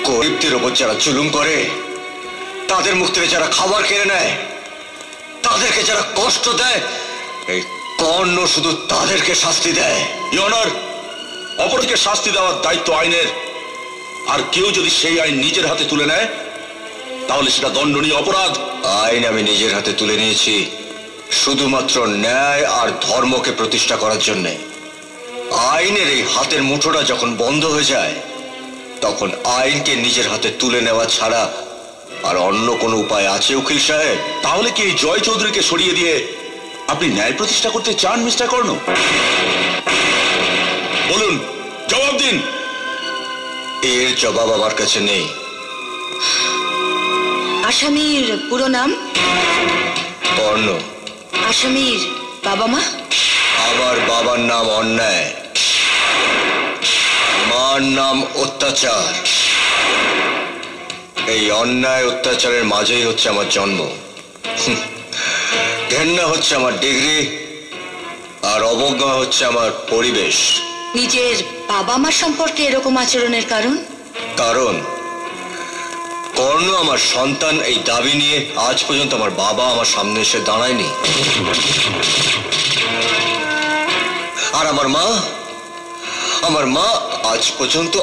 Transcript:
গরিবদের ওপর যারা জুলুম করে, তাদের মুখ থেকে যারা খাবার কেড়ে নেয়, তাদেরকে যারা কষ্ট দেয়, এই কর্ণ শুধু তাদেরকে শাস্তি দেয়। ইয়নার, অপরকে শাস্তি দেওয়ার দায়িত্ব আইনের। আর কেউ যদি সেই আইন নিজের হাতে তুলে নেয় তাহলে সেটা দণ্ডনীয় অপরাধ। আইন আমি নিজের হাতে তুলে নিয়েছি শুধুমাত্র ন্যায় আর ধর্মকে প্রতিষ্ঠা করার জন্য। আইনের এই হাতের মুঠোটা যখন বন্ধ হয়ে যায়, তখন আইনকে নিজের হাতে তুলে নেওয়া ছাড়া আর অন্য কোনো উপায় আছে উকিল সাহেব? তাহলে কি এই জয় চৌধুরীকে সরিয়ে দিয়ে আপনি ন্যায় প্রতিষ্ঠা করতে চান মিস্টার কর্ণ? বলুন, জবাব দিন। এর জবাব আমার কাছে নেই। আসামির পুরো নাম? কর্ণ। আসামির বাবা মা? আমার বাবার নাম অন্যায়, মার নাম অত্যাচার। এই অন্যায় অত্যাচারের মাঝেই হচ্ছে আমার জন্ম। ঘেন্না হচ্ছে আমার ডিগ্রি, আর অবজ্ঞা হচ্ছে আমার পরিবেশ। নিজের বাবা মার সম্পর্কে এরকম আচরণের কারণ? কারণ কর্ণ আমার সন্তান এই দাবি নিয়ে আজ পর্যন্ত আমার বাবা আমার সামনে এসে দাঁড়ায়নি। আর আমার মা আজ পর্যন্ত